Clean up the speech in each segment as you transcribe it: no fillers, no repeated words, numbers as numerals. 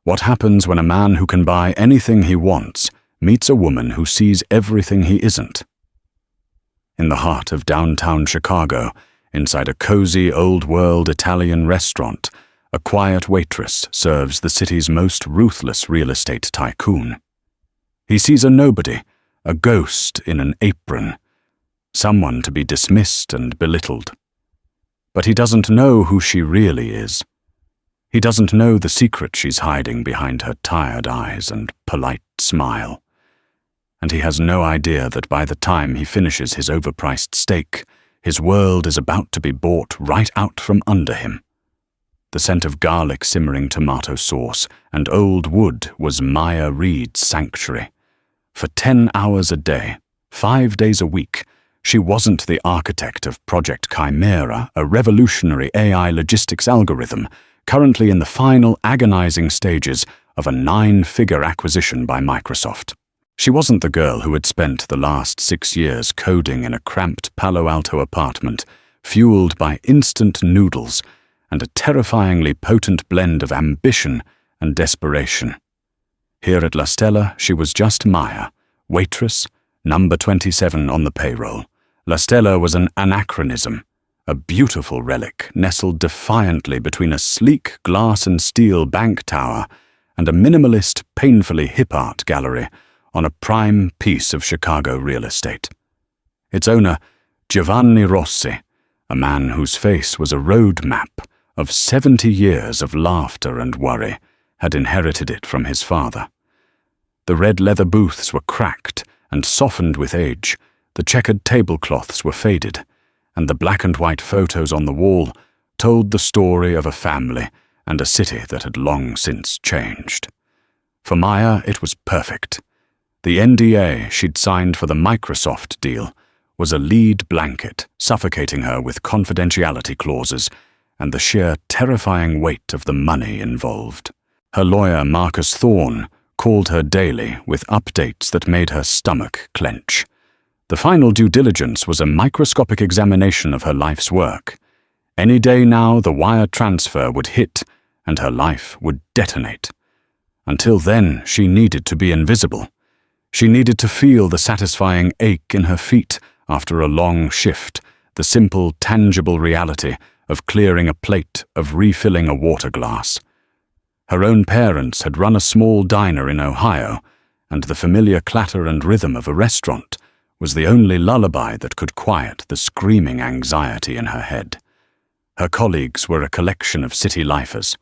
What happens when a man who can buy anything he wants meets a woman who sees everything he isn't? In the heart of downtown Chicago, inside a cozy old-world Italian restaurant, a quiet waitress serves the city's most ruthless real estate tycoon. He sees a nobody, a ghost in an apron, someone to be dismissed and belittled. But he doesn't know who she really is. He doesn't know the secret she's hiding behind her tired eyes and polite smile. And he has no idea that by the time he finishes his overpriced steak, his world is about to be bought right out from under him. The scent of garlic simmering tomato sauce and old wood was Maya Reed's sanctuary. For 10 hours a day, 5 days a week, she wasn't the architect of Project Chimera, a revolutionary AI logistics algorithm currently in the final agonizing stages of a 9-figure acquisition by Microsoft. She wasn't the girl who had spent the last 6 years coding in a cramped Palo Alto apartment, fueled by instant noodles and a terrifyingly potent blend of ambition and desperation. Here at La Stella, she was just Maya, waitress, number 27 on the payroll. La Stella was an anachronism, a beautiful relic nestled defiantly between a sleek glass and steel bank tower and a minimalist, painfully hip art gallery on a prime piece of Chicago real estate. Its owner, Giovanni Rossi, a man whose face was a road map of 70 years of laughter and worry, had inherited it from his father. The red leather booths were cracked and softened with age, the checkered tablecloths were faded, and the black and white photos on the wall told the story of a family and a city that had long since changed. For Maya, it was perfect. The NDA she'd signed for the Microsoft deal was a lead blanket, suffocating her with confidentiality clauses and the sheer terrifying weight of the money involved. Her lawyer, Marcus Thorne, called her daily with updates that made her stomach clench. The final due diligence was a microscopic examination of her life's work. Any day now, the wire transfer would hit and her life would detonate. Until then, she needed to be invisible. She needed to feel the satisfying ache in her feet after a long shift, the simple, tangible reality of clearing a plate, of refilling a water glass. Her own parents had run a small diner in Ohio, and the familiar clatter and rhythm of a restaurant was the only lullaby that could quiet the screaming anxiety in her head. Her colleagues were a collection of city lifers.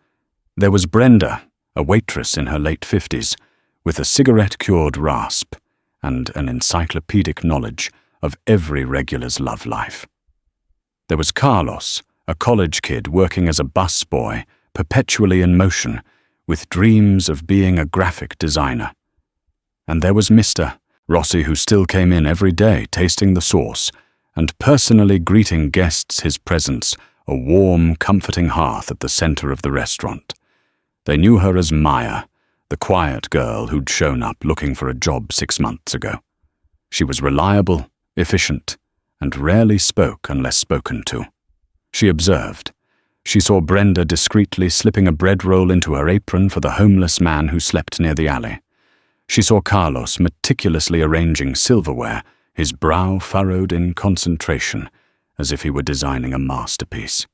There was Brenda, a waitress in her late 50s, with a cigarette-cured rasp and an encyclopedic knowledge of every regular's love life. There was Carlos, a college kid working as a busboy, perpetually in motion, with dreams of being a graphic designer. And there was Mr. Rossi, who still came in every day tasting the sauce and personally greeting guests his presence, a warm, comforting hearth at the center of the restaurant. They knew her as Maya, the quiet girl who'd shown up looking for a job 6 months ago. She was reliable, efficient, and rarely spoke unless spoken to. She observed. She saw Brenda discreetly slipping a bread roll into her apron for the homeless man who slept near the alley. She saw Carlos meticulously arranging silverware, his brow furrowed in concentration, as if he were designing a masterpiece.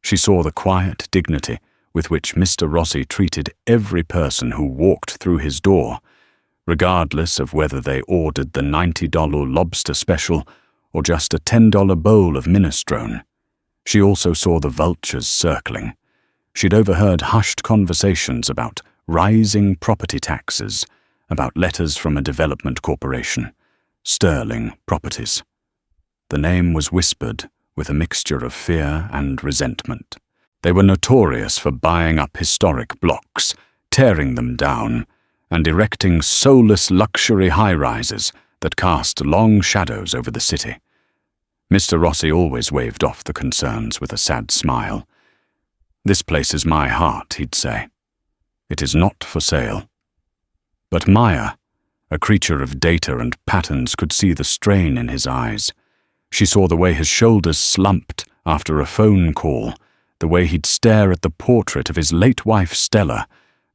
She saw the quiet dignity with which Mr. Rossi treated every person who walked through his door, regardless of whether they ordered the $90 lobster special or just a $10 bowl of minestrone. She also saw the vultures circling. She'd overheard hushed conversations about rising property taxes, about letters from a development corporation, Sterling Properties. The name was whispered with a mixture of fear and resentment. They were notorious for buying up historic blocks, tearing them down, and erecting soulless luxury high-rises that cast long shadows over the city. Mr. Rossi always waved off the concerns with a sad smile. "This place is my heart," he'd say. "It is not for sale." But Maya, a creature of data and patterns, could see the strain in his eyes. She saw the way his shoulders slumped after a phone call, the way he'd stare at the portrait of his late wife Stella,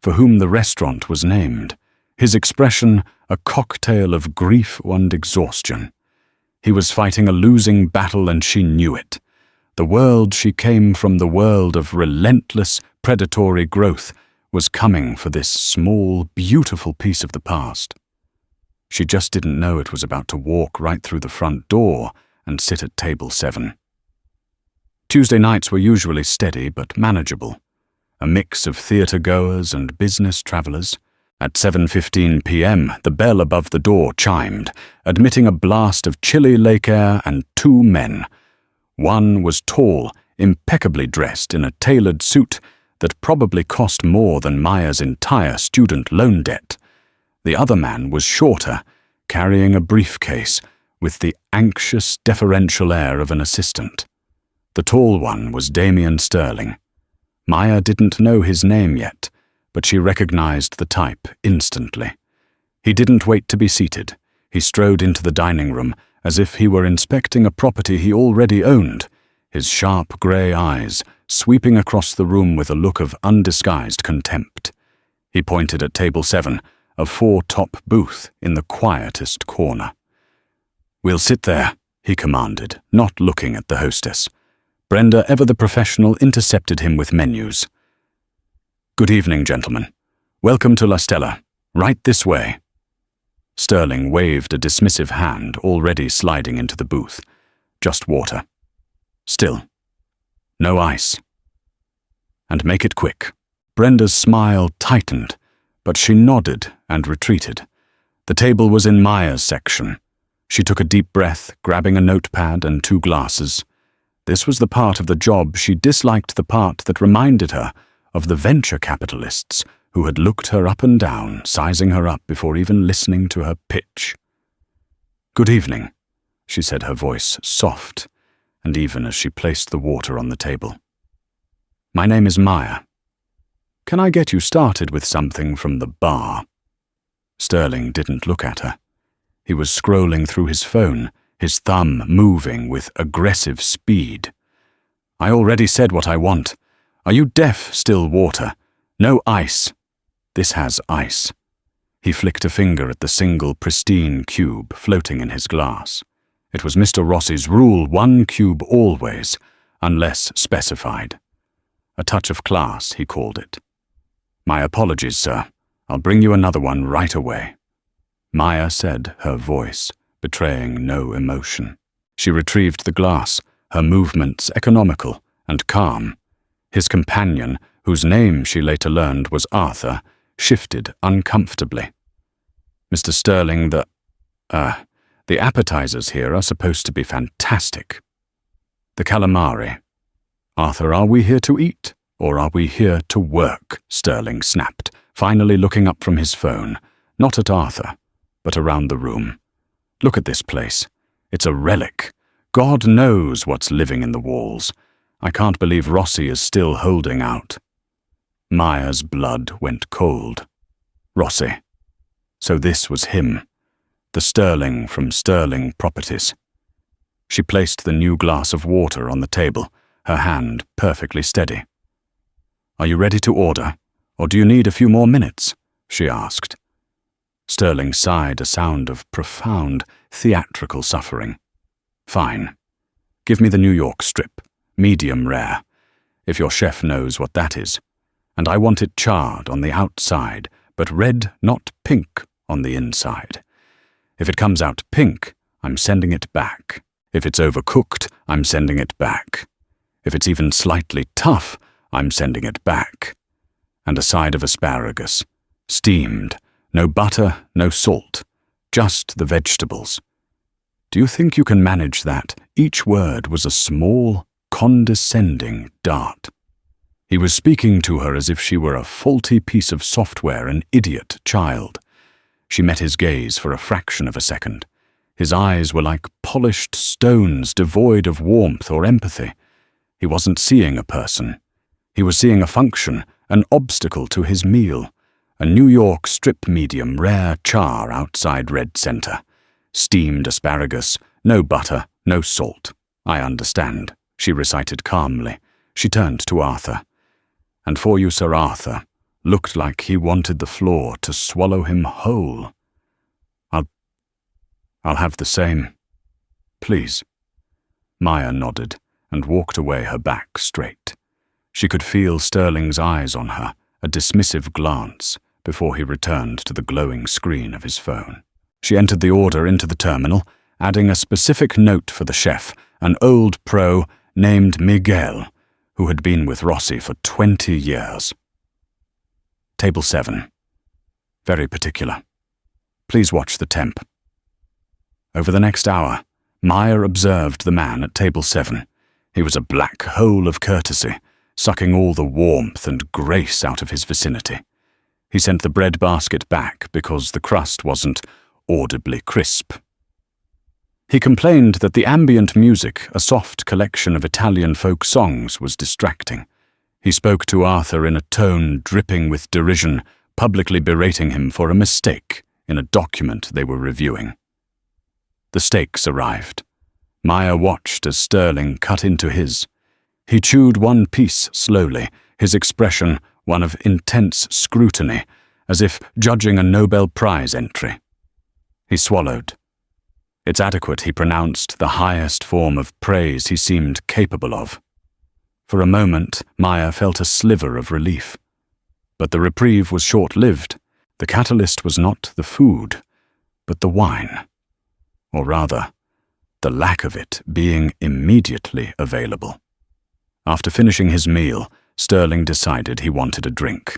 for whom the restaurant was named, his expression a cocktail of grief and exhaustion. He was fighting a losing battle, and she knew it. The world she came from, the world of relentless, predatory growth, was coming for this small, beautiful piece of the past. She just didn't know it was about to walk right through the front door and sit at table 7. Tuesday nights were usually steady but manageable, a mix of theatre-goers and business travellers. At 7:15 p.m., the bell above the door chimed, admitting a blast of chilly lake air and 2 men. One was tall, impeccably dressed in a tailored suit that probably cost more than Maya's entire student loan debt. The other man was shorter, carrying a briefcase, with the anxious, deferential air of an assistant. The tall one was Damien Sterling. Maya didn't know his name yet, but she recognized the type instantly. He didn't wait to be seated. He strode into the dining room as if he were inspecting a property he already owned, his sharp grey eyes sweeping across the room with a look of undisguised contempt. He pointed at table 7, a 4-top booth in the quietest corner. "We'll sit there," he commanded, not looking at the hostess. Brenda, ever the professional, intercepted him with menus. "Good evening, gentlemen. Welcome to La Stella. Right this way." Sterling waved a dismissive hand, already sliding into the booth. "Just water. Still. No ice. And make it quick." Brenda's smile tightened, but she nodded and retreated. The table was in Maya's section. She took a deep breath, grabbing a notepad and 2 glasses. This was the part of the job she disliked, the part that reminded her of the venture capitalists who had looked her up and down, sizing her up before even listening to her pitch. "Good evening," she said, her voice soft, and even as she placed the water on the table. "My name is Maya. Can I get you started with something from the bar?" Sterling didn't look at her. He was scrolling through his phone, his thumb moving with aggressive speed. "I already said what I want. Are you deaf, still water? No ice. This has ice." He flicked a finger at the single pristine cube floating in his glass. It was Mr. Rossi's rule, 1 cube always, unless specified. A touch of class, he called it. "My apologies, sir. I'll bring you another one right away," Maya said, her voice betraying no emotion. She retrieved the glass, her movements economical and calm. His companion, whose name she later learned was Arthur, shifted uncomfortably. "Mr. Sterling, the appetizers here are supposed to be fantastic. The calamari. Arthur, are we here to eat, or are we here to work?" Sterling snapped, finally looking up from his phone, not at Arthur, but around the room. "Look at this place. It's a relic. God knows what's living in the walls. I can't believe Rossi is still holding out." Maya's blood went cold. Rossi. So this was him, the Sterling from Sterling Properties. She placed the new glass of water on the table, her hand perfectly steady. "Are you ready to order, or do you need a few more minutes?" she asked. Sterling sighed, a sound of profound, theatrical suffering. "Fine. Give me the New York strip, medium rare, if your chef knows what that is. And I want it charred on the outside, but red, not pink, on the inside. If it comes out pink, I'm sending it back. If it's overcooked, I'm sending it back. If it's even slightly tough, I'm sending it back. And a side of asparagus, steamed. No butter, no salt, just the vegetables. Do you think you can manage that?" Each word was a small, condescending dart. He was speaking to her as if she were a faulty piece of software, an idiot child. She met his gaze for a fraction of a second. His eyes were like polished stones, devoid of warmth or empathy. He wasn't seeing a person. He was seeing a function, an obstacle to his meal. A New York strip medium rare char outside Red Center. Steamed asparagus, no butter, no salt. "I understand," she recited calmly. She turned to Arthur. "And for you, Sir Arthur, looked like he wanted the floor to swallow him whole. I'll have the same. Please. Maya nodded and walked away, her back straight. She could feel Sterling's eyes on her, a dismissive glance, before he returned to the glowing screen of his phone. She entered the order into the terminal, adding a specific note for the chef, an old pro named Miguel, who had been with Rossi for 20 years. Table 7. Very particular. Please watch the temp. Over the next hour, Maya observed the man at table 7. He was a black hole of courtesy, sucking all the warmth and grace out of his vicinity. He sent the bread basket back because the crust wasn't audibly crisp. He complained that the ambient music, a soft collection of Italian folk songs, was distracting. He spoke to Arthur in a tone dripping with derision, publicly berating him for a mistake in a document they were reviewing. The steaks arrived. Maya watched as Sterling cut into his. He chewed one piece slowly, his expression one of intense scrutiny, as if judging a Nobel Prize entry. He swallowed. It's adequate, he pronounced, the highest form of praise he seemed capable of. For a moment, Maya felt a sliver of relief. But the reprieve was short-lived. The catalyst was not the food, but the wine. Or rather, the lack of it being immediately available. After finishing his meal, Sterling decided he wanted a drink.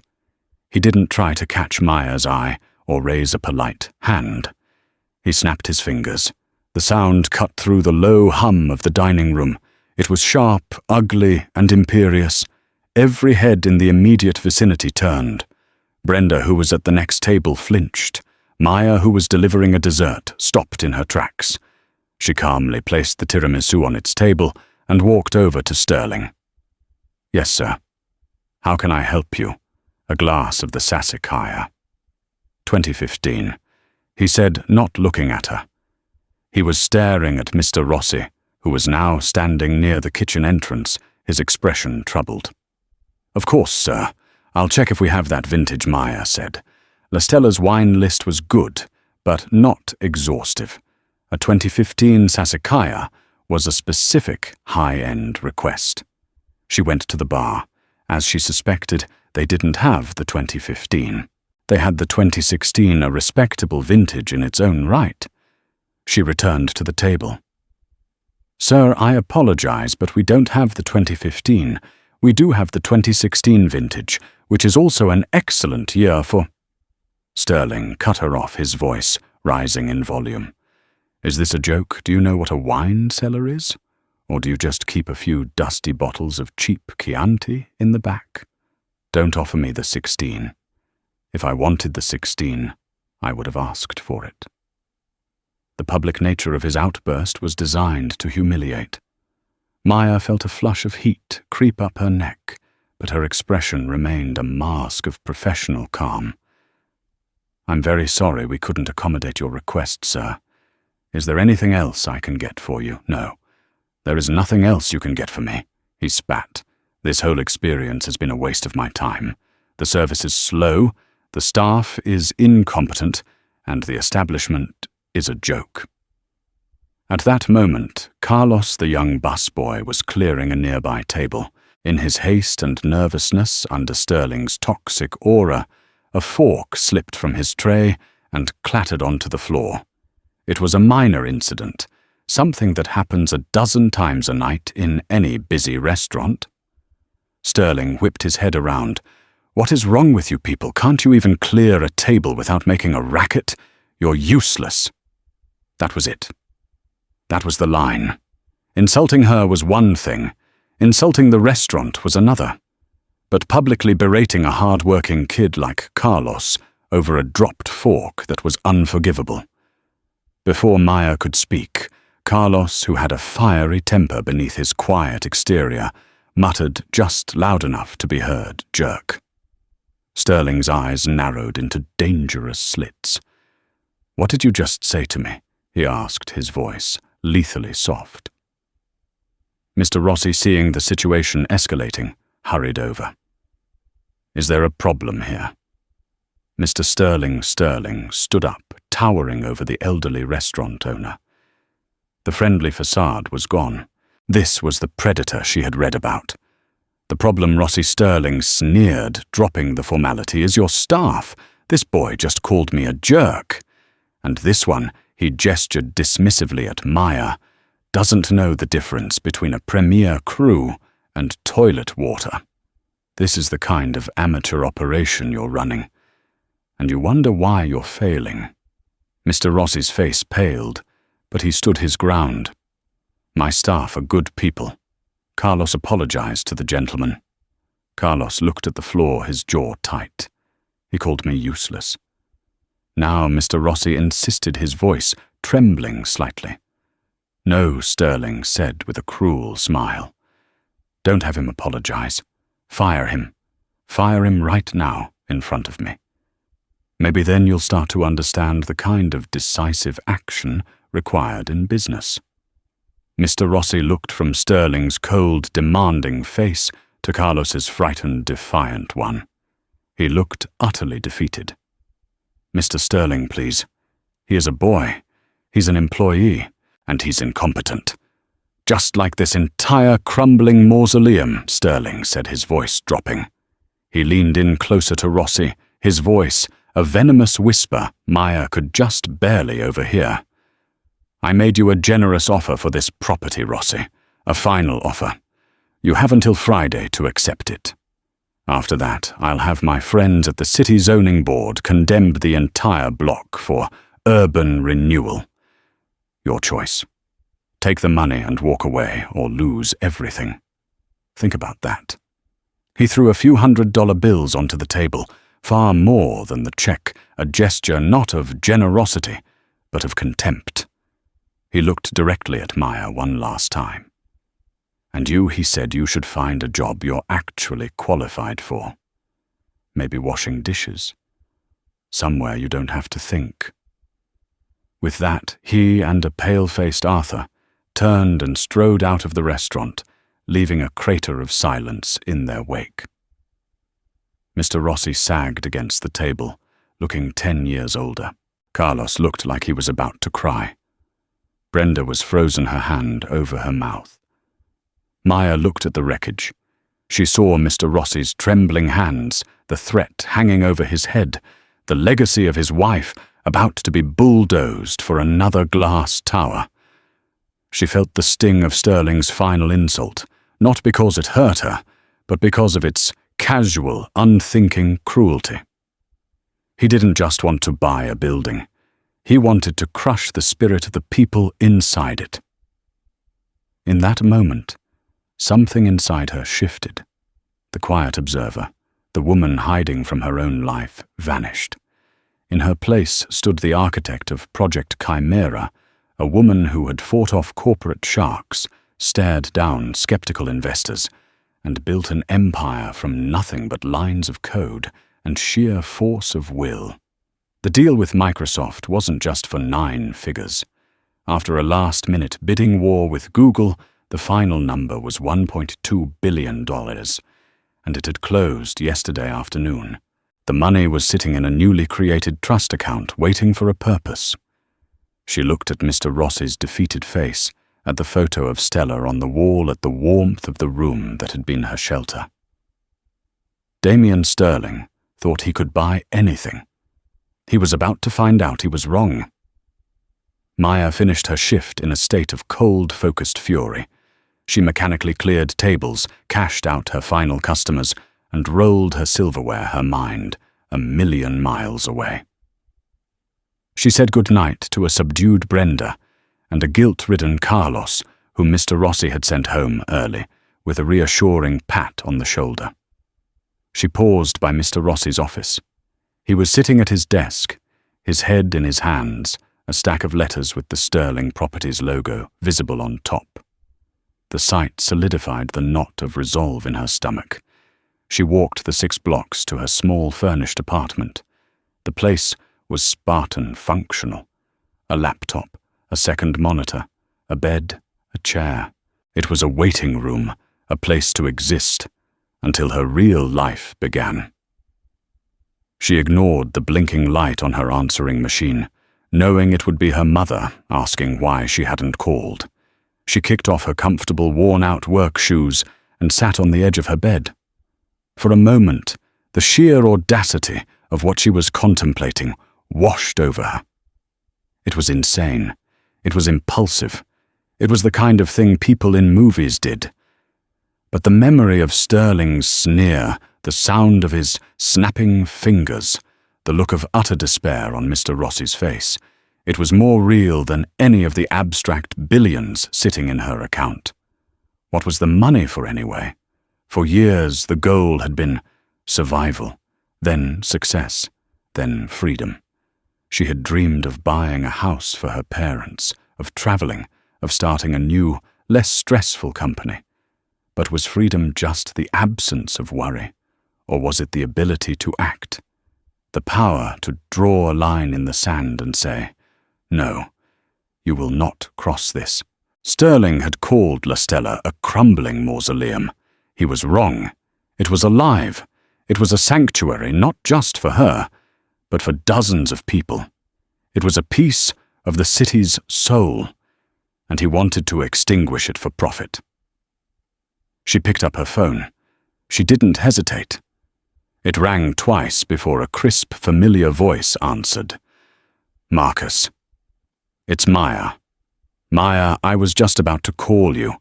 He didn't try to catch Maya's eye or raise a polite hand. He snapped his fingers. The sound cut through the low hum of the dining room. It was sharp, ugly, and imperious. Every head in the immediate vicinity turned. Brenda, who was at the next table, flinched. Maya, who was delivering a dessert, stopped in her tracks. She calmly placed the tiramisu on its table and walked over to Sterling. "Yes, sir. How can I help you?" A glass of the Sassicaia. 2015, he said, not looking at her. He was staring at Mr. Rossi, who was now standing near the kitchen entrance, his expression troubled. "Of course, sir. I'll check if we have that vintage," Maya said. L'Estella's wine list was good, but not exhaustive. A 2015 Sassicaia was a specific high-end request. She went to the bar. As she suspected, they didn't have the 2015. They had the 2016, a respectable vintage in its own right. She returned to the table. "Sir, I apologize, but we don't have the 2015. We do have the 2016 vintage, which is also an excellent year for—" Sterling cut her off, his voice rising in volume. "Is this a joke? Do you know what a wine cellar is? Or do you just keep a few dusty bottles of cheap Chianti in the back? Don't offer me the 16. If I wanted the 16, I would have asked for it." The public nature of his outburst was designed to humiliate. Maya felt a flush of heat creep up her neck, but her expression remained a mask of professional calm. "I'm very sorry we couldn't accommodate your request, sir. Is there anything else I can get for you?" "No. There is nothing else you can get for me," he spat. "This whole experience has been a waste of my time. The service is slow, the staff is incompetent, and the establishment is a joke." At that moment, Carlos, the young busboy, was clearing a nearby table. In his haste and nervousness under Sterling's toxic aura, a fork slipped from his tray and clattered onto the floor. It was a minor incident, something that happens a dozen times a night in any busy restaurant. Sterling whipped his head around. "What is wrong with you people? Can't you even clear a table without making a racket? You're useless." That was it. That was the line. Insulting her was one thing. Insulting the restaurant was another. But publicly berating a hard-working kid like Carlos over a dropped fork, that was unforgivable. Before Maya could speak, Carlos, who had a fiery temper beneath his quiet exterior, muttered just loud enough to be heard, "Jerk." Sterling's eyes narrowed into dangerous slits. "What did you just say to me?" he asked, his voice lethally soft. Mr. Rossi, seeing the situation escalating, hurried over. Is there a problem here?" Mr. Sterling stood up, towering over the elderly restaurant owner. The friendly facade was gone. This was the predator she had read about. "The problem," Rossi Sterling sneered, dropping the formality, "is your staff. This boy just called me a jerk. And this one," he gestured dismissively at Maya, "doesn't know the difference between a premier crew and toilet water. This is the kind of amateur operation you're running. And you wonder why you're failing." Mr. Rossi's face paled, but he stood his ground. "My staff are good people." Carlos apologized to the gentleman. Carlos looked at the floor, his jaw tight. "He called me useless." Now Mr. Rossi insisted, his voice trembling slightly. "No," Sterling said with a cruel smile. "Don't have him apologize. Fire him. Fire him right now in front of me. Maybe then you'll start to understand the kind of decisive action required in business." Mr. Rossi looked from Sterling's cold, demanding face to Carlos's frightened, defiant one. He looked utterly defeated. "Mr. Sterling, please. He is a boy. He's an employee, and he's incompetent. Just like this entire crumbling mausoleum," Sterling said, his voice dropping. He leaned in closer to Rossi, his voice a venomous whisper Maya could just barely overhear. "I made you a generous offer for this property, Rossi. A final offer. You have until Friday to accept it. After that, I'll have my friends at the City Zoning Board condemn the entire block for urban renewal. Your choice. Take the money and walk away, or lose everything. Think about that." He threw a few $100 bills onto the table, far more than the check, a gesture not of generosity, but of contempt. He looked directly at Maya one last time. "And you," he said, "you should find a job you're actually qualified for. Maybe washing dishes. Somewhere you don't have to think." With that, he and a pale-faced Arthur turned and strode out of the restaurant, leaving a crater of silence in their wake. Mr. Rossi sagged against the table, looking 10 years older. Carlos looked like he was about to cry. Brenda was frozen, her hand over her mouth. Maya looked at the wreckage. She saw Mr. Rossi's trembling hands, the threat hanging over his head, the legacy of his wife about to be bulldozed for another glass tower. She felt the sting of Sterling's final insult, not because it hurt her, but because of its casual, unthinking cruelty. He didn't just want to buy a building. He wanted to crush the spirit of the people inside it. In that moment, something inside her shifted. The quiet observer, the woman hiding from her own life, vanished. In her place stood the architect of Project Chimera, a woman who had fought off corporate sharks, stared down skeptical investors, and built an empire from nothing but lines of code and sheer force of will. The deal with Microsoft wasn't just for 9 figures. After a last-minute bidding war with Google, the final number was $1.2 billion, and it had closed yesterday afternoon. The money was sitting in a newly created trust account waiting for a purpose. She looked at Mr. Rossi's defeated face, at the photo of Stella on the wall, at the warmth of the room that had been her shelter. Damian Sterling thought he could buy anything. He was about to find out he was wrong. Maya finished her shift in a state of cold, focused fury. She mechanically cleared tables, cashed out her final customers, and rolled her silverware, her mind 1,000,000 miles away. She said goodnight to a subdued Brenda and a guilt-ridden Carlos, whom Mr. Rossi had sent home early, with a reassuring pat on the shoulder. She paused by Mr. Rossi's office. He was sitting at his desk, his head in his hands, a stack of letters with the Sterling Properties logo visible on top. The sight solidified the knot of resolve in her stomach. She walked the 6 blocks to her small furnished apartment. The place was Spartan functional. A laptop, a second monitor, a bed, a chair. It was a waiting room, a place to exist, until her real life began. She ignored the blinking light on her answering machine, knowing it would be her mother asking why she hadn't called. She kicked off her comfortable, worn-out work shoes and sat on the edge of her bed. For a moment, the sheer audacity of what she was contemplating washed over her. It was insane. It was impulsive. It was the kind of thing people in movies did. But the memory of Sterling's sneer, the sound of his snapping fingers, the look of utter despair on Mr. Rossi's face, it was more real than any of the abstract billions sitting in her account. What was the money for anyway? For years the goal had been survival, then success, then freedom. She had dreamed of buying a house for her parents, of traveling, of starting a new, less stressful company. But was freedom just the absence of worry, or was it the ability to act? The power to draw a line in the sand and say, "No, you will not cross this." Sterling had called La Stella a crumbling mausoleum. He was wrong. It was alive. It was a sanctuary not just for her, but for dozens of people. It was a piece of the city's soul, and he wanted to extinguish it for profit. She picked up her phone. She didn't hesitate. It rang twice before a crisp, familiar voice answered. "Marcus. It's Maya. Maya, I was just about to call you.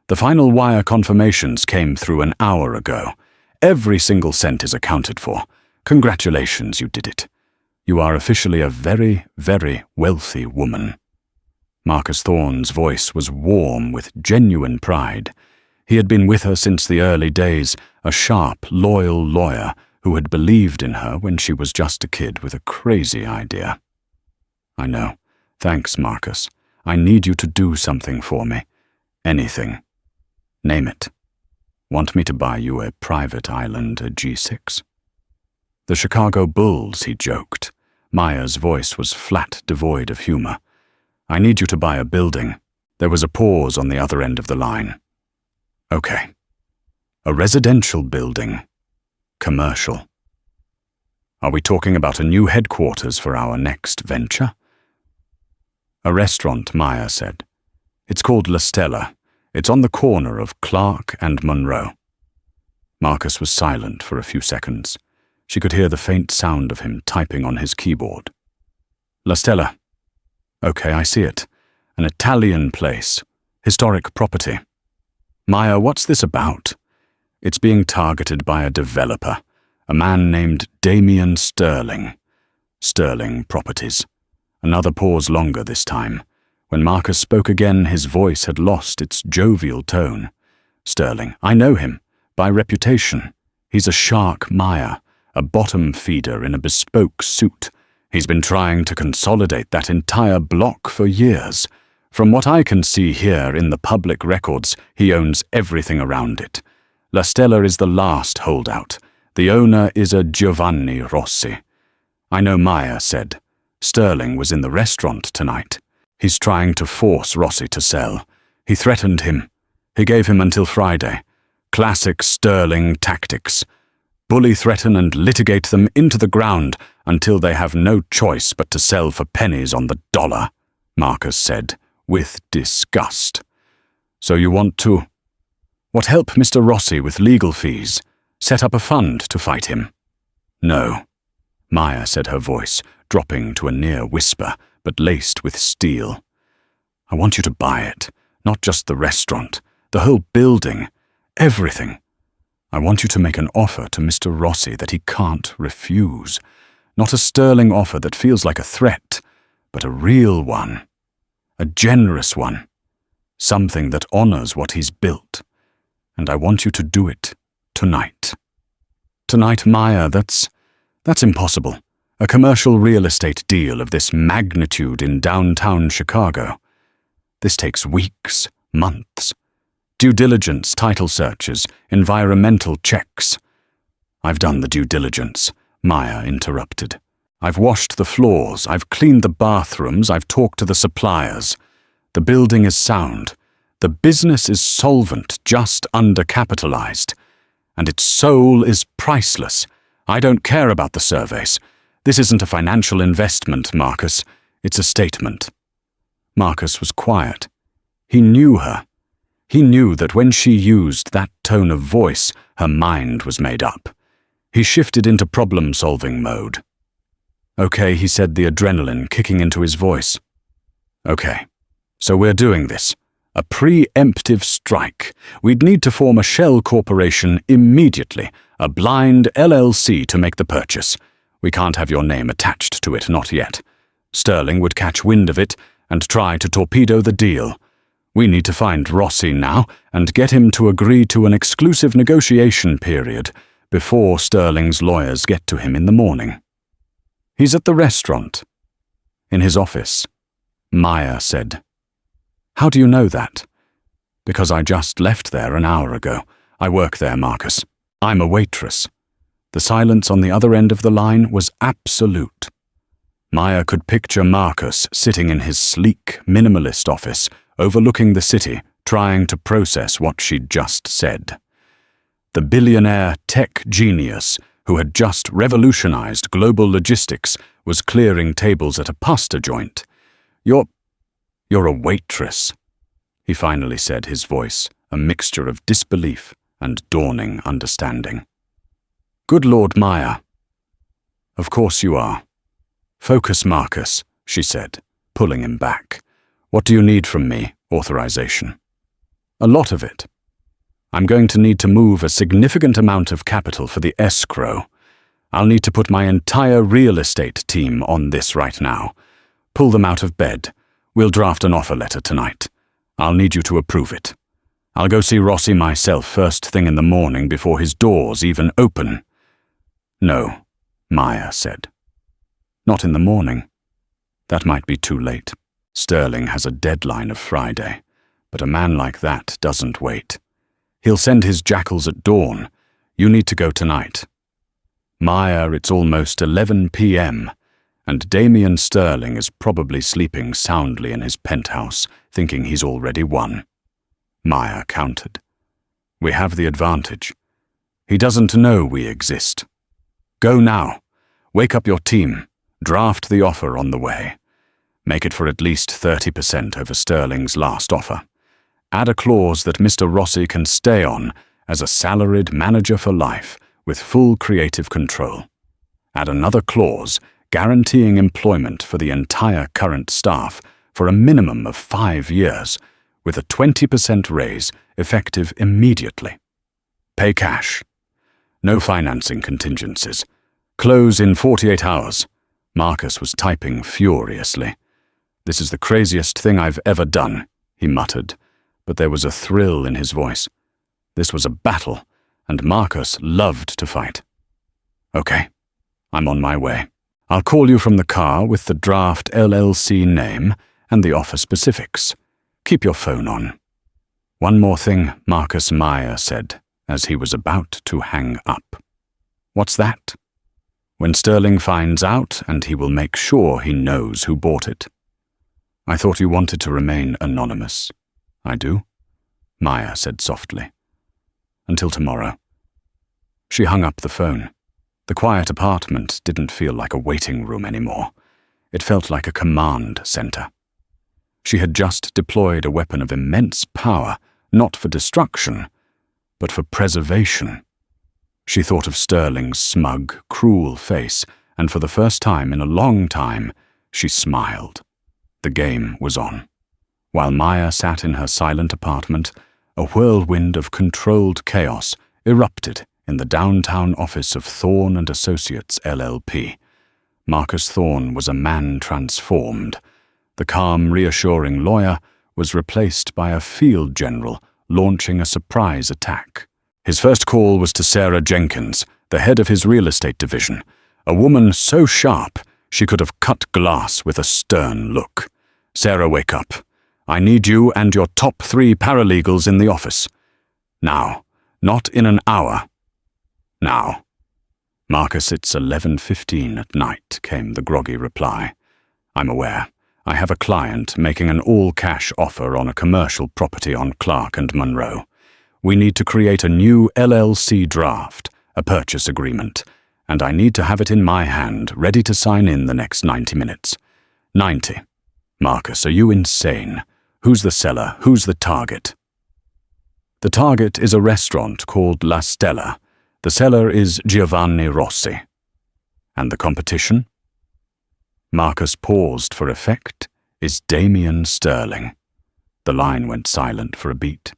The final wire confirmations came through an hour ago. Every single cent is accounted for. Congratulations, you did it. You are officially a very, very wealthy woman." Marcus Thorne's voice was warm with genuine pride. He had been with her since the early days, a sharp, loyal lawyer who had believed in her when she was just a kid with a crazy idea. "I know. Thanks, Marcus. I need you to do something for me. Anything. Name it. Want me to buy you a private island, a G6? The Chicago Bulls, he joked. Maya's voice was flat, devoid of humor. "I need you to buy a building." There was a pause on the other end of the line. "Okay. A residential building. Commercial. Are we talking about a new headquarters for our next venture?" "A restaurant," Maya said. "It's called La Stella. It's on the corner of Clark and Monroe." Marcus was silent for a few seconds. She could hear the faint sound of him typing on his keyboard. "La Stella. Okay, I see it. An Italian place. Historic property. Maya, what's this about?" "It's being targeted by a developer, a man named Damian Sterling. Sterling Properties." Another pause longer this time. When Marcus spoke again, his voice had lost its jovial tone. "Sterling, I know him. By reputation. He's a shark Maya, a bottom feeder in a bespoke suit. He's been trying to consolidate that entire block for years. From what I can see here in the public records, he owns everything around it. La Stella is the last holdout. The owner is a Giovanni Rossi. I know Maya said. Sterling was in the restaurant tonight. He's trying to force Rossi to sell. He threatened him. He gave him until Friday. Classic Sterling tactics. Bully threaten and litigate them into the ground until they have no choice but to sell for pennies on the dollar," Marcus said, with disgust. "So you want to... What, help Mr. Rossi with legal fees? Set up a fund to fight him?" "No," Maya said, her voice dropping to a near whisper, but laced with steel. "I want you to buy it, not just the restaurant, the whole building, everything. I want you to make an offer to Mr. Rossi that he can't refuse. Not a sterling offer that feels like a threat, but a real one. A generous one. Something that honors what he's built. And I want you to do it tonight." "Tonight, Maya, that's impossible. A commercial real estate deal of this magnitude in downtown Chicago. This takes weeks, months. Due diligence, title searches, environmental checks." "I've done the due diligence," Maya interrupted. "I've washed the floors, I've cleaned the bathrooms, I've talked to the suppliers. The building is sound. The business is solvent, just undercapitalized. And its soul is priceless. I don't care about the surveys. This isn't a financial investment, Marcus. It's a statement. Marcus was quiet. He knew her. He knew that when she used that tone of voice, her mind was made up. He shifted into problem-solving mode. Okay, he said, the adrenaline kicking into his voice. Okay, so we're doing this. A preemptive strike. We'd need to form a shell corporation immediately, a blind LLC to make the purchase. We can't have your name attached to it, not yet. Sterling would catch wind of it and try to torpedo the deal. We need to find Rossi now and get him to agree to an exclusive negotiation period before Sterling's lawyers get to him in the morning. He's at the restaurant. In his office. Maya said. How do you know that? Because I just left there an hour ago. I work there, Marcus. I'm a waitress. The silence on the other end of the line was absolute. Maya could picture Marcus sitting in his sleek, minimalist office, overlooking the city, trying to process what she'd just said. The billionaire tech genius who had just revolutionized global logistics was clearing tables at a pasta joint. You're a waitress, he finally said, his voice a mixture of disbelief and dawning understanding. Good Lord, Maya. Of course you are. Focus, Marcus, she said, pulling him back. What do you need from me? Authorization. A lot of it. I'm going to need to move a significant amount of capital for the escrow. I'll need to put my entire real estate team on this right now. Pull them out of bed. We'll draft an offer letter tonight. I'll need you to approve it. I'll go see Rossi myself first thing in the morning before his doors even open. No, Maya said. Not in the morning. That might be too late. Sterling has a deadline of Friday, but a man like that doesn't wait. He'll send his jackals at dawn. You need to go tonight. Maya, it's almost 11 p.m., and Damien Sterling is probably sleeping soundly in his penthouse, thinking he's already won. Maya countered. We have the advantage. He doesn't know we exist. Go now. Wake up your team. Draft the offer on the way. Make it for at least 30% over Sterling's last offer. Add a clause that Mr. Rossi can stay on as a salaried manager for life with full creative control. Add another clause guaranteeing employment for the entire current staff for a minimum of 5 years, with a 20% raise effective immediately. Pay cash. No financing contingencies. Close in 48 hours. Marcus was typing furiously. This is the craziest thing I've ever done, he muttered, but there was a thrill in his voice. This was a battle, and Marcus loved to fight. Okay, I'm on my way. I'll call you from the car with the draft LLC name and the offer specifics. Keep your phone on. One more thing, Marcus Maya said, as he was about to hang up. What's that? When Sterling finds out, and he will make sure he knows who bought it. I thought you wanted to remain anonymous. I do, Maya said softly. Until tomorrow. She hung up the phone. The quiet apartment didn't feel like a waiting room anymore. It felt like a command center. She had just deployed a weapon of immense power, not for destruction, but for preservation. She thought of Sterling's smug, cruel face, and for the first time in a long time, she smiled. The game was on. While Maya sat in her silent apartment, a whirlwind of controlled chaos erupted in the downtown office of Thorne & Associates, LLP. Marcus Thorne was a man transformed. The calm, reassuring lawyer was replaced by a field general launching a surprise attack. His first call was to Sarah Jenkins, the head of his real estate division, a woman so sharp she could have cut glass with a stern look. Sarah, wake up. I need you and your top 3 paralegals in the office. Now, not in an hour. Now. Marcus, it's 11:15 at night, came the groggy reply. I'm aware. I have a client making an all-cash offer on a commercial property on Clark and Monroe. We need to create a new LLC draft, a purchase agreement, and I need to have it in my hand, ready to sign in the next 90 minutes. 90. Marcus, are you insane? Who's the seller? Who's the target? The target is a restaurant called La Stella. The seller is Giovanni Rossi. And the competition? Marcus paused for effect. Is Damien Sterling. The line went silent for a beat.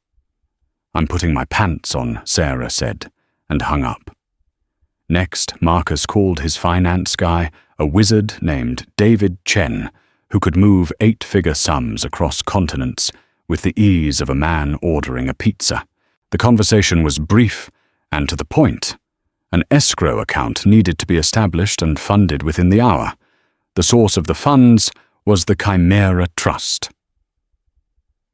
I'm putting my pants on, Sarah said, and hung up. Next, Marcus called his finance guy, a wizard named David Chen, who could move 8-figure sums across continents with the ease of a man ordering a pizza. The conversation was brief and to the point. An escrow account needed to be established and funded within the hour. The source of the funds was the Chimera Trust.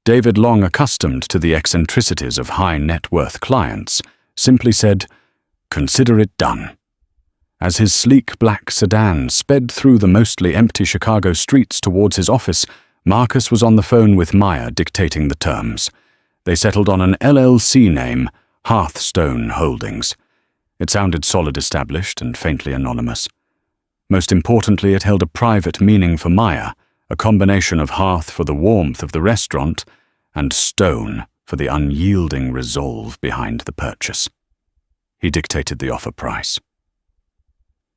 David, long accustomed to the eccentricities of high-net-worth clients, simply said, "Consider it done." As his sleek black sedan sped through the mostly empty Chicago streets towards his office, Marcus was on the phone with Maya dictating the terms. They settled on an LLC name, Hearthstone Holdings. It sounded solid, established, and faintly anonymous. Most importantly, it held a private meaning for Maya, a combination of hearth for the warmth of the restaurant and stone for the unyielding resolve behind the purchase. He dictated the offer price.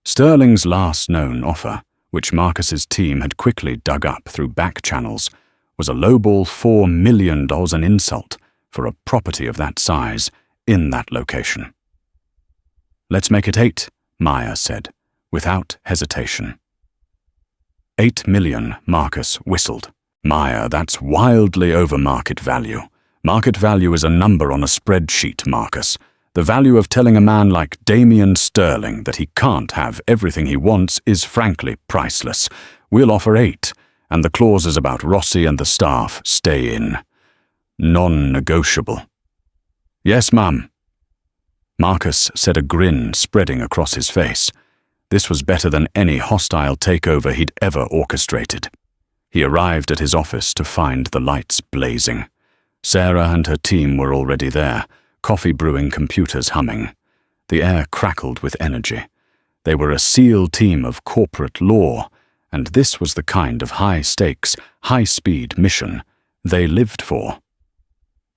Sterling's last known offer, which Marcus's team had quickly dug up through back channels, was a lowball $4 million, an insult for a property of that size in that location. Let's make it 8, Maya said, without hesitation. 8 million, Marcus whistled. Maya, that's wildly over market value. Market value is a number on a spreadsheet, Marcus. The value of telling a man like Damien Sterling that he can't have everything he wants is frankly priceless. We'll offer 8, and the clauses about Rossi and the staff stay in. Non-negotiable. Yes, ma'am. Marcus said, a grin spreading across his face. This was better than any hostile takeover he'd ever orchestrated. He arrived at his office to find the lights blazing. Sarah and her team were already there, coffee brewing, computers humming. The air crackled with energy. They were a SEAL team of corporate law, and this was the kind of high-stakes, high-speed mission they lived for.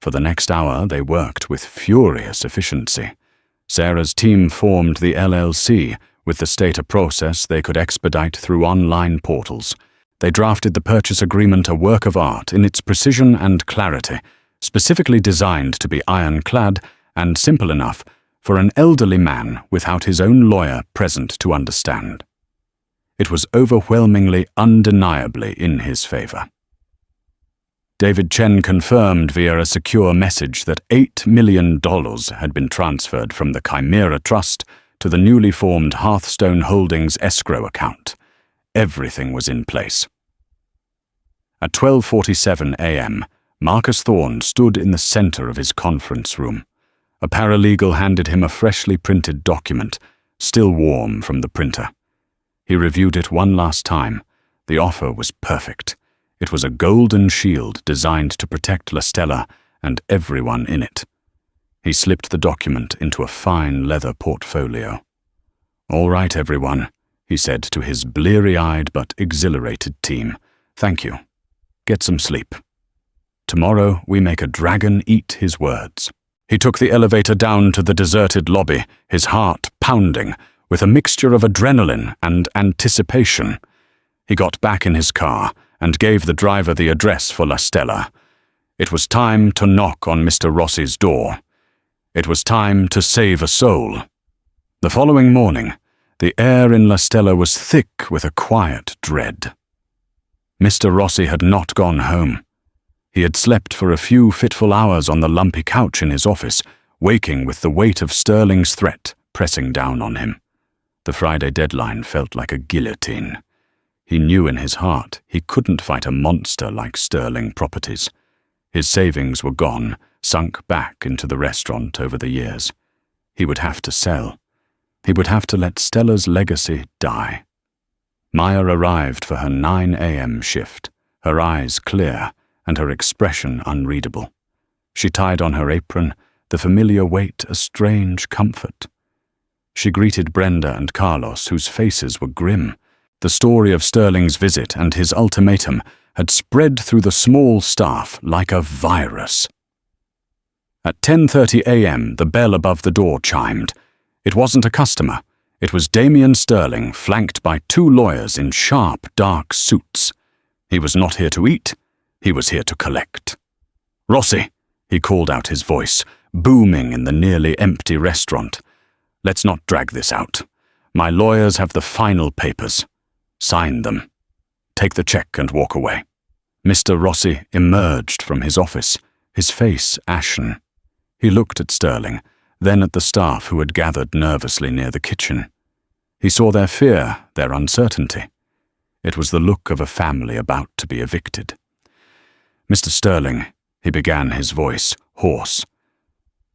For the next hour, they worked with furious efficiency. Sarah's team formed the LLC. With the stater process they could expedite through online portals. They drafted the purchase agreement, a work of art in its precision and clarity, specifically designed to be ironclad and simple enough for an elderly man without his own lawyer present to understand. It was overwhelmingly, undeniably in his favor. David Chen confirmed via a secure message that $8 million had been transferred from the Chimera Trust to the newly formed Hearthstone Holdings escrow account. Everything was in place. At 12:47 a.m., Marcus Thorne stood in the center of his conference room. A paralegal handed him a freshly printed document, still warm from the printer. He reviewed it one last time. The offer was perfect. It was a golden shield designed to protect La Stella and everyone in it. He slipped the document into a fine leather portfolio. "All right, everyone," he said to his bleary-eyed but exhilarated team. "Thank you. Get some sleep. Tomorrow we make a dragon eat his words." He took the elevator down to the deserted lobby, his heart pounding, with a mixture of adrenaline and anticipation. He got back in his car and gave the driver the address for La Stella. It was time to knock on Mr. Rossi's door. It was time to save a soul. The following morning, the air in La Stella was thick with a quiet dread. Mr. Rossi had not gone home. He had slept for a few fitful hours on the lumpy couch in his office, waking with the weight of Sterling's threat pressing down on him. The Friday deadline felt like a guillotine. He knew in his heart he couldn't fight a monster like Sterling Properties. His savings were gone, sunk back into the restaurant over the years. He would have to sell. He would have to let Stella's legacy die. Maya arrived for her 9 a.m. shift, her eyes clear and her expression unreadable. She tied on her apron, the familiar weight a strange comfort. She greeted Brenda and Carlos, whose faces were grim. The story of Sterling's visit and his ultimatum had spread through the small staff like a virus. At 10:30 a.m., the bell above the door chimed. It wasn't a customer. It was Damian Sterling, flanked by two lawyers in sharp, dark suits. He was not here to eat. He was here to collect. "Rossi," he called out, his voice booming in the nearly empty restaurant. "Let's not drag this out. My lawyers have the final papers. Sign them. Take the check and walk away." Mr. Rossi emerged from his office, his face ashen. He looked at Sterling, then at the staff who had gathered nervously near the kitchen. He saw their fear, their uncertainty. It was the look of a family about to be evicted. "Mr. Sterling," he began, his voice hoarse,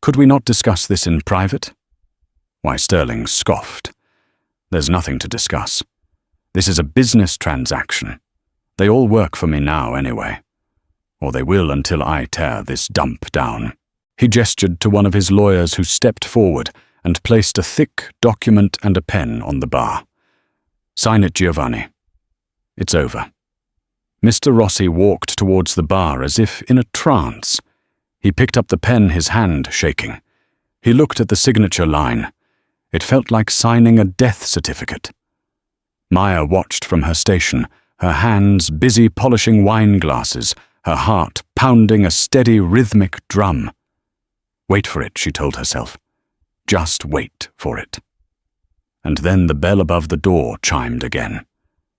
"could we not discuss this in private?" Why, Sterling scoffed. "There's nothing to discuss. This is a business transaction. They all work for me now anyway. Or they will until I tear this dump down." He gestured to one of his lawyers who stepped forward and placed a thick document and a pen on the bar. "Sign it, Giovanni. It's over." Mr. Rossi walked towards the bar as if in a trance. He picked up the pen, his hand shaking. He looked at the signature line. It felt like signing a death certificate. Maya watched from her station, her hands busy polishing wine glasses, her heart pounding a steady rhythmic drum. Wait for it, she told herself. Just wait for it. And then the bell above the door chimed again.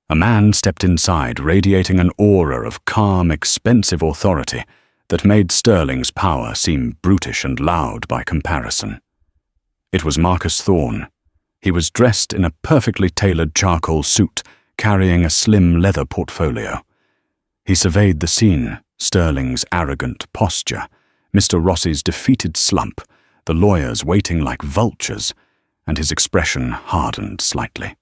A man stepped inside, radiating an aura of calm, expensive authority that made Sterling's power seem brutish and loud by comparison. It was Marcus Thorne. He was dressed in a perfectly tailored charcoal suit, carrying a slim leather portfolio. He surveyed the scene, Sterling's arrogant posture, Mr. Rossi's defeated slump, the lawyers waiting like vultures, and his expression hardened slightly.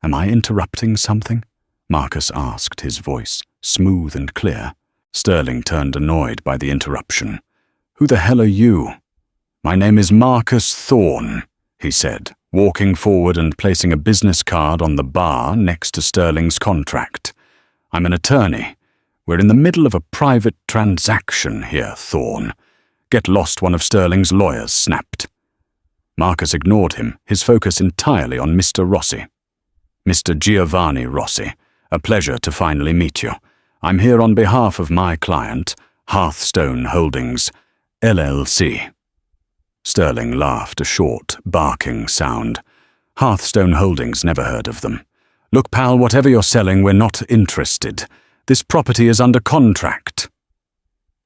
"Am I interrupting something?" Marcus asked, his voice smooth and clear. Sterling turned annoyed by the interruption. "Who the hell are you?" "My name is Marcus Thorne," he said, walking forward and placing a business card on the bar next to Sterling's contract. "I'm an attorney. We're in the middle of a private transaction here, Thorne. Get lost," one of Sterling's lawyers snapped. Marcus ignored him, his focus entirely on Mr. Rossi. "Mr. Giovanni Rossi, a pleasure to finally meet you. I'm here on behalf of my client, Hearthstone Holdings, LLC. Sterling laughed, a short, barking sound. "Hearthstone Holdings, never heard of them. Look, pal, whatever you're selling, we're not interested. This property is under contract."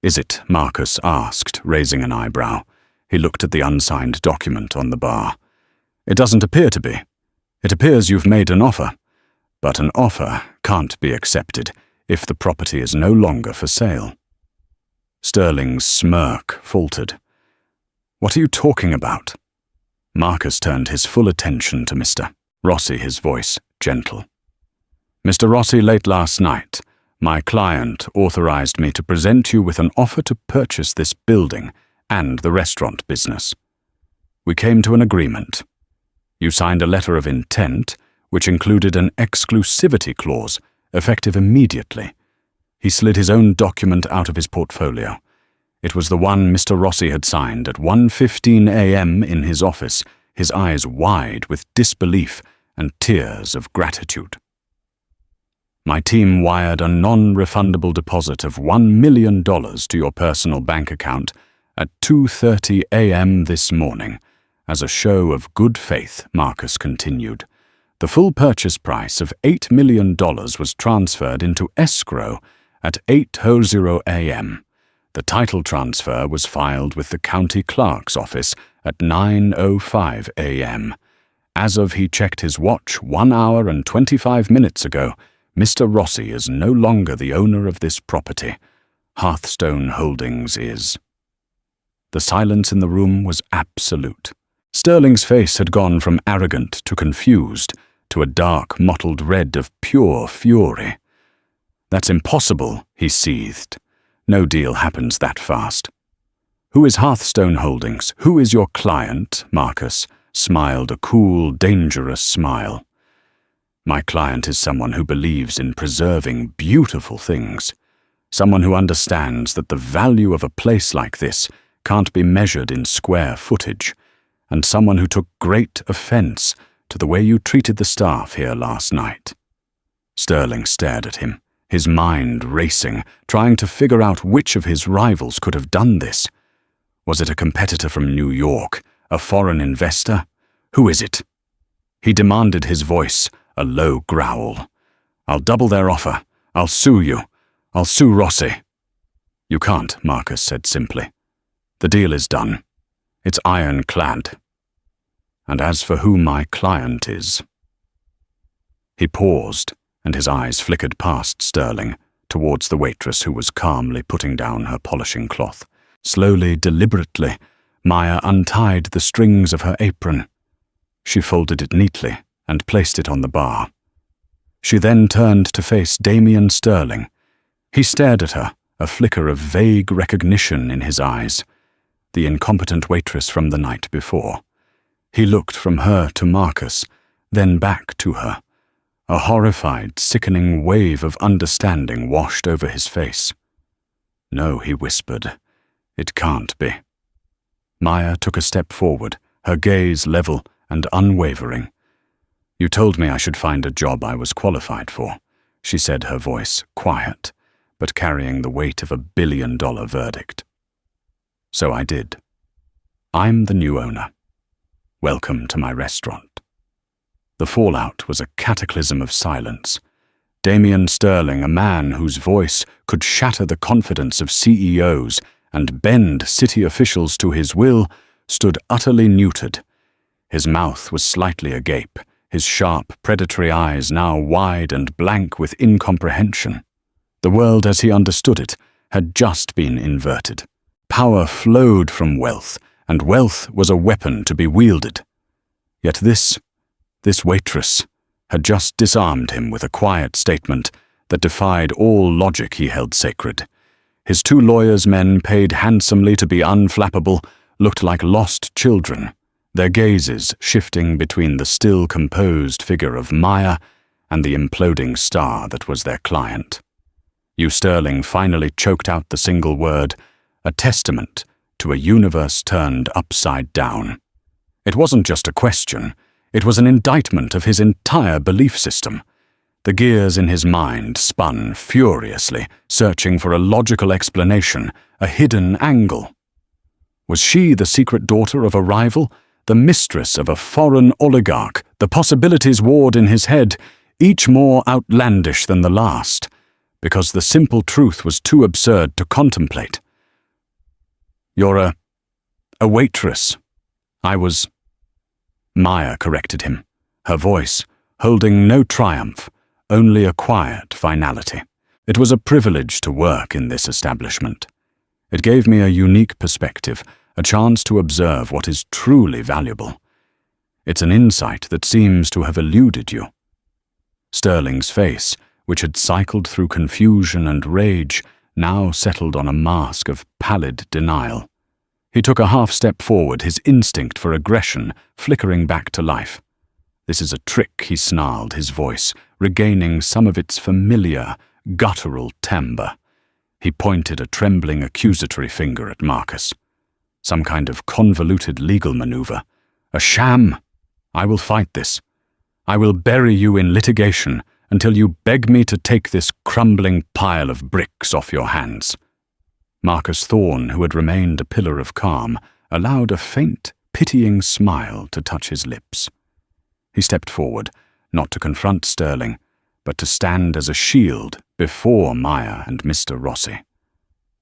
"Is it?" Marcus asked, raising an eyebrow. He looked at the unsigned document on the bar. "It doesn't appear to be. It appears you've made an offer, but an offer can't be accepted if the property is no longer for sale." Sterling's smirk faltered. "What are you talking about?" Marcus turned his full attention to Mr. Rossi, his voice gentle. "Mr. Rossi, late last night, my client authorized me to present you with an offer to purchase this building and the restaurant business. We came to an agreement. You signed a letter of intent, which included an exclusivity clause, effective immediately." He slid his own document out of his portfolio. It was the one Mr. Rossi had signed at 1:15 a.m. in his office, his eyes wide with disbelief and tears of gratitude. "My team wired a non-refundable deposit of $1 million to your personal bank account at 2:30 a.m. this morning, as a show of good faith," Marcus continued. "The full purchase price of $8 million was transferred into escrow at 8:00 a.m. The title transfer was filed with the county clerk's office at 9:05 a.m. As of he checked his watch 1 hour and 25 minutes ago, Mr. Rossi is no longer the owner of this property. Hearthstone Holdings is." The silence in the room was absolute. Sterling's face had gone from arrogant to confused, to a dark, mottled red of pure fury. "That's impossible," he seethed. "No deal happens that fast." "Who is Hearthstone Holdings? Who is your client?" Marcus, smiled a cool, dangerous smile. My client is someone who believes in preserving beautiful things, someone who understands that the value of a place like this can't be measured in square footage, and someone who took great offense to the way you treated the staff here last night. Sterling stared at him, his mind racing, trying to figure out which of his rivals could have done this. Was it a competitor from New York, a foreign investor? Who is it? He demanded, his voice a low growl. I'll double their offer. I'll sue you. I'll sue Rossi. You can't, Marcus said simply. The deal is done. It's ironclad. And as for who my client is... He paused, and his eyes flickered past Sterling, towards the waitress who was calmly putting down her polishing cloth. Slowly, deliberately, Maya untied the strings of her apron. She folded it neatly and placed it on the bar. She then turned to face Damien Sterling. He stared at her, a flicker of vague recognition in his eyes. The incompetent waitress from the night before. He looked from her to Marcus, then back to her. A horrified, sickening wave of understanding washed over his face. No, he whispered. It can't be. Maya took a step forward, her gaze level and unwavering. You told me I should find a job I was qualified for, she said, her voice quiet, but carrying the weight of $1 billion verdict. So I did. I'm the new owner. Welcome to my restaurant. The fallout was a cataclysm of silence. Damien Sterling, a man whose voice could shatter the confidence of CEOs and bend city officials to his will, stood utterly neutered. His mouth was slightly agape, his sharp, predatory eyes now wide and blank with incomprehension. The world as he understood it had just been inverted. Power flowed from wealth, and wealth was a weapon to be wielded. Yet this waitress had just disarmed him with a quiet statement that defied all logic he held sacred. His 2 lawyers' men, paid handsomely to be unflappable, looked like lost children, their gazes shifting between the still composed figure of Maya and the imploding star that was their client. You Sterling finally choked out the single word, a testament to a universe turned upside down. It wasn't just a question, it was an indictment of his entire belief system. The gears in his mind spun furiously, searching for a logical explanation, a hidden angle. Was she the secret daughter of a rival, the mistress of a foreign oligarch, the possibilities warred in his head, each more outlandish than the last, because the simple truth was too absurd to contemplate? You're a waitress. I was... Maya corrected him, her voice holding no triumph, only a quiet finality. It was a privilege to work in this establishment. It gave me a unique perspective, a chance to observe what is truly valuable. It's an insight that seems to have eluded you. Sterling's face, which had cycled through confusion and rage, now settled on a mask of pallid denial. He took a half-step forward, his instinct for aggression flickering back to life. This is a trick, he snarled, his voice regaining some of its familiar, guttural timbre. He pointed a trembling accusatory finger at Marcus. Some kind of convoluted legal maneuver. A sham. I will fight this. I will bury you in litigation until you beg me to take this crumbling pile of bricks off your hands. Marcus Thorne, who had remained a pillar of calm, allowed a faint, pitying smile to touch his lips. He stepped forward, not to confront Sterling, but to stand as a shield before Maya and Mr. Rossi.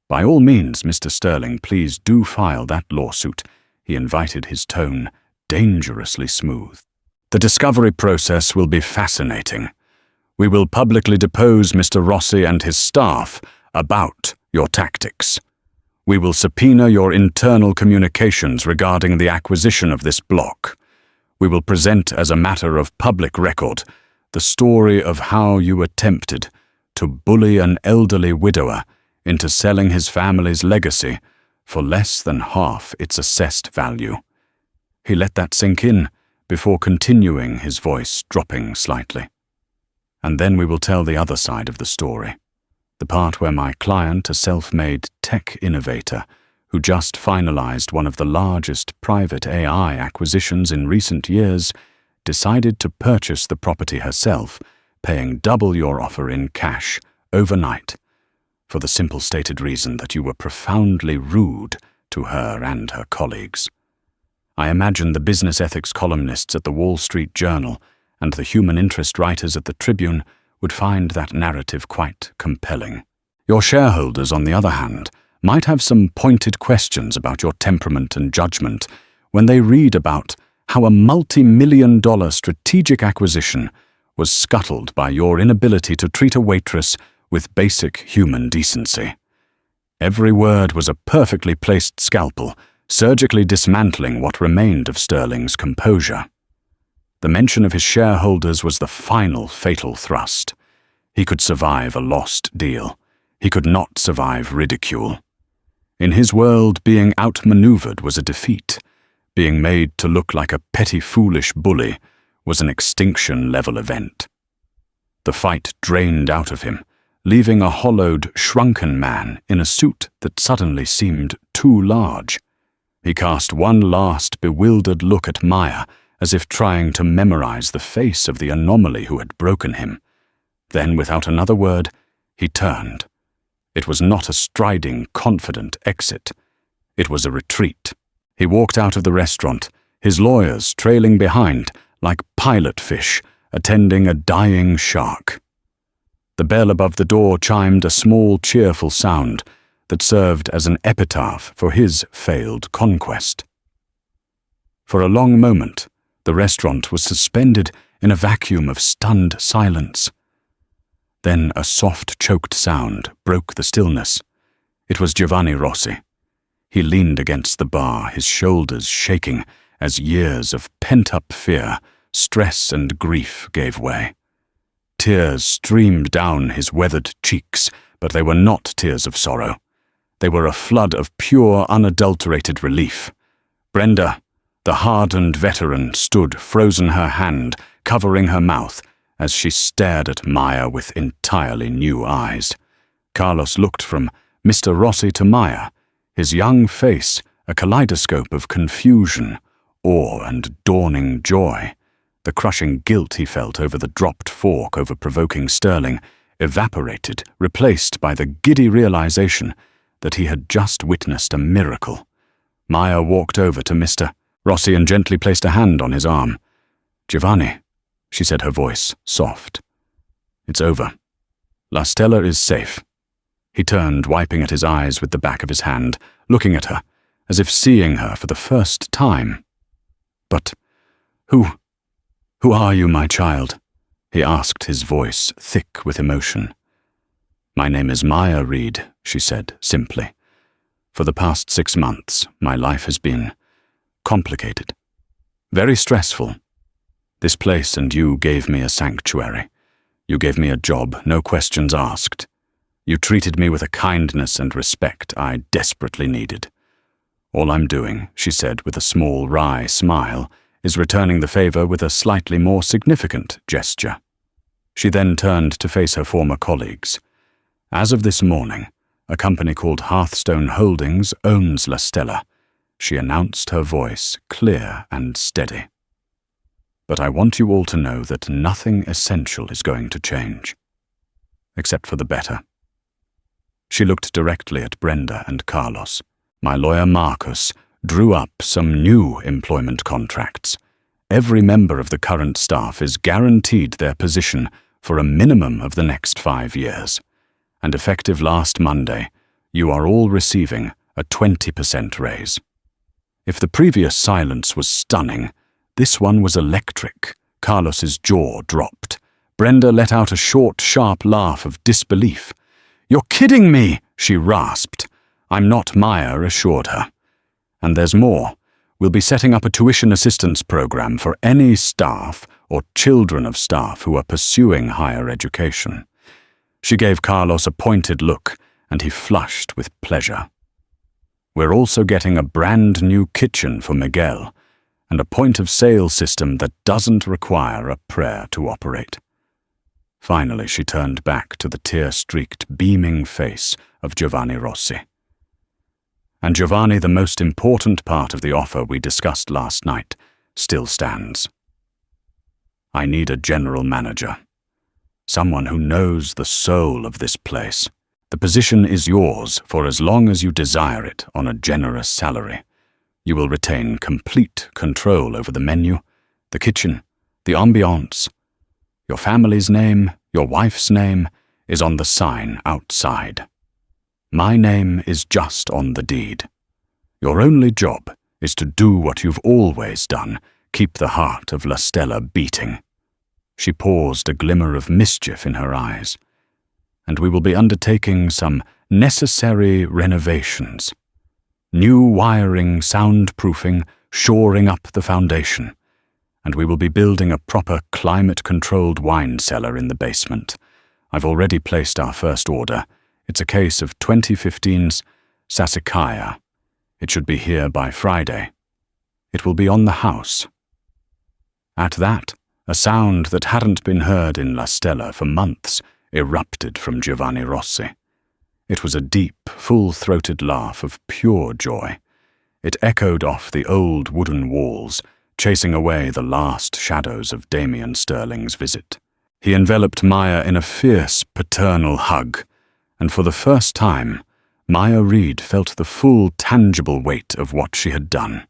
By all means, Mr. Sterling, please do file that lawsuit, he invited, his tone dangerously smooth. The discovery process will be fascinating. We will publicly depose Mr. Rossi and his staff about your tactics. We will subpoena your internal communications regarding the acquisition of this block. We will present as a matter of public record the story of how you attempted to bully an elderly widower into selling his family's legacy for less than half its assessed value. He let that sink in before continuing, his voice dropping slightly. And then we will tell the other side of the story, the part where my client, a self-made tech innovator who just finalized one of the largest private AI acquisitions in recent years, decided to purchase the property herself, paying double your offer in cash overnight, for the simple stated reason that you were profoundly rude to her and her colleagues. I imagine the business ethics columnists at the Wall Street Journal and the human interest writers at the Tribune would find that narrative quite compelling. Your shareholders, on the other hand, might have some pointed questions about your temperament and judgment when they read about how a multi-million-dollar strategic acquisition was scuttled by your inability to treat a waitress with basic human decency. Every word was a perfectly placed scalpel, surgically dismantling what remained of Sterling's composure. The mention of his shareholders was the final fatal thrust. He could survive a lost deal. He could not survive ridicule. In his world, being outmaneuvered was a defeat. Being made to look like a petty foolish bully was an extinction-level event. The fight drained out of him, leaving a hollowed, shrunken man in a suit that suddenly seemed too large. He cast one last bewildered look at Maya, as if trying to memorize the face of the anomaly who had broken him. Then, without another word, he turned. It was not a striding, confident exit. It was a retreat. He walked out of the restaurant, his lawyers trailing behind, like pilot fish attending a dying shark. The bell above the door chimed a small, cheerful sound that served as an epitaph for his failed conquest. For a long moment, the restaurant was suspended in a vacuum of stunned silence. Then a soft, choked sound broke the stillness. It was Giovanni Rossi. He leaned against the bar, his shoulders shaking as years of pent-up fear, stress, and grief gave way. Tears streamed down his weathered cheeks, but they were not tears of sorrow. They were a flood of pure, unadulterated relief. Brenda, the hardened veteran, stood frozen, her hand covering her mouth as she stared at Maya with entirely new eyes. Carlos looked from Mr. Rossi to Maya, his young face a kaleidoscope of confusion, awe, and dawning joy. The crushing guilt he felt over the dropped fork over provoking Sterling evaporated, replaced by the giddy realization that he had just witnessed a miracle. Maya walked over to Mr. Rossi and gently placed a hand on his arm. "Giovanni," she said, her voice soft. "It's over. La Stella is safe." He turned, wiping at his eyes with the back of his hand, looking at her, as if seeing her for the first time. "But who are you, my child?" he asked, his voice thick with emotion. "My name is Maya Reed," she said simply. "For the past 6 months, my life has been complicated, very stressful. This place and you gave me a sanctuary. You gave me a job, no questions asked. You treated me with a kindness and respect I desperately needed. All I'm doing," she said with a small, wry smile, "is returning the favor with a slightly more significant gesture." She then turned to face her former colleagues. "As of this morning, a company called Hearthstone Holdings owns La Stella," she announced, her voice clear and steady. "But I want you all to know that nothing essential is going to change, except for the better." She looked directly at Brenda and Carlos. "My lawyer Marcus drew up some new employment contracts. Every member of the current staff is guaranteed their position for a minimum of the next 5 years. And effective last Monday, you are all receiving a 20% raise." If the previous silence was stunning, this one was electric. Carlos's jaw dropped. Brenda let out a short, sharp laugh of disbelief. "You're kidding me," she rasped. "I'm not," Maya assured her. "And there's more. We'll be setting up a tuition assistance program for any staff or children of staff who are pursuing higher education." She gave Carlos a pointed look, and he flushed with pleasure. "We're also getting a brand new kitchen for Miguel, and a point-of-sale system that doesn't require a prayer to operate. Finally, she turned back to the tear-streaked, beaming face of Giovanni Rossi. And Giovanni, the most important part of the offer we discussed last night, still stands. I need a general manager. Someone who knows the soul of this place. The position is yours for as long as you desire it on a generous salary. You will retain complete control over the menu, the kitchen, the ambiance. Your family's name, your wife's name, is on the sign outside. My name is just on the deed. Your only job is to do what you've always done, keep the heart of La Stella beating. She paused, a glimmer of mischief in her eyes. And we will be undertaking some necessary renovations. New wiring, soundproofing, shoring up the foundation. And we will be building a proper climate-controlled wine cellar in the basement. I've already placed our first order. It's a case of 2015's Sassicaia. It should be here by Friday. It will be on the house. At that, a sound that hadn't been heard in La Stella for months erupted from Giovanni Rossi. It was a deep, full-throated laugh of pure joy. It echoed off the old wooden walls, chasing away the last shadows of Damien Sterling's visit. He enveloped Maya in a fierce, paternal hug, and for the first time, Maya Reed felt the full, tangible weight of what she had done.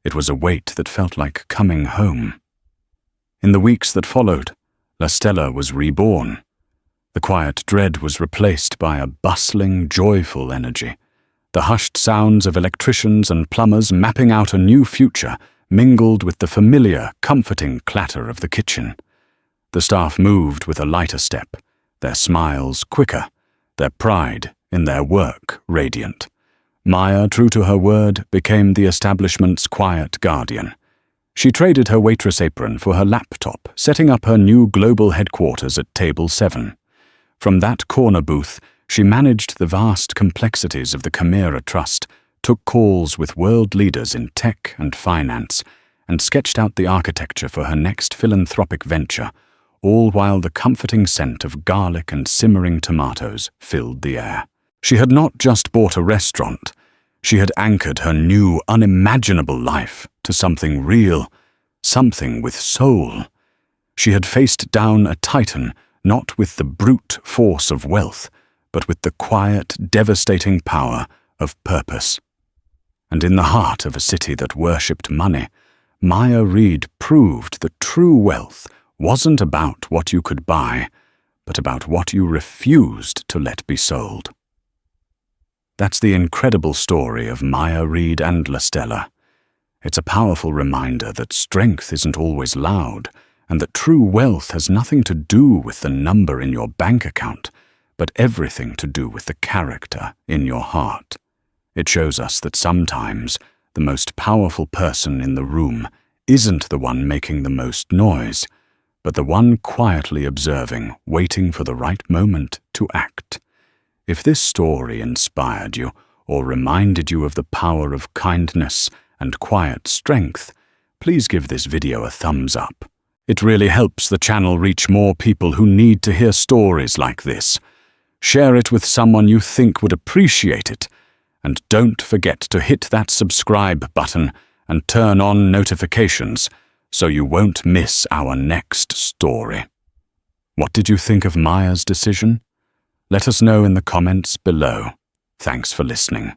It was a weight that felt like coming home. In the weeks that followed, La Stella was reborn. The quiet dread was replaced by a bustling, joyful energy. The hushed sounds of electricians and plumbers mapping out a new future mingled with the familiar, comforting clatter of the kitchen. The staff moved with a lighter step, their smiles quicker, their pride in their work radiant. Maya, true to her word, became the establishment's quiet guardian. She traded her waitress apron for her laptop, setting up her new global headquarters at Table 7. From that corner booth, she managed the vast complexities of the Chimera Trust, took calls with world leaders in tech and finance, and sketched out the architecture for her next philanthropic venture, all while the comforting scent of garlic and simmering tomatoes filled the air. She had not just bought a restaurant. She had anchored her new, unimaginable life to something real, something with soul. She had faced down a titan, not with the brute force of wealth, but with the quiet, devastating power of purpose. And in the heart of a city that worshipped money, Maya Reed proved that true wealth wasn't about what you could buy, but about what you refused to let be sold. That's the incredible story of Maya Reed and La Stella. It's a powerful reminder that strength isn't always loud, and that true wealth has nothing to do with the number in your bank account, but everything to do with the character in your heart. It shows us that sometimes the most powerful person in the room isn't the one making the most noise, but the one quietly observing, waiting for the right moment to act. If this story inspired you or reminded you of the power of kindness and quiet strength, please give this video a thumbs up. It really helps the channel reach more people who need to hear stories like this. Share it with someone you think would appreciate it, and don't forget to hit that subscribe button and turn on notifications so you won't miss our next story. What did you think of Maya's decision? Let us know in the comments below. Thanks for listening.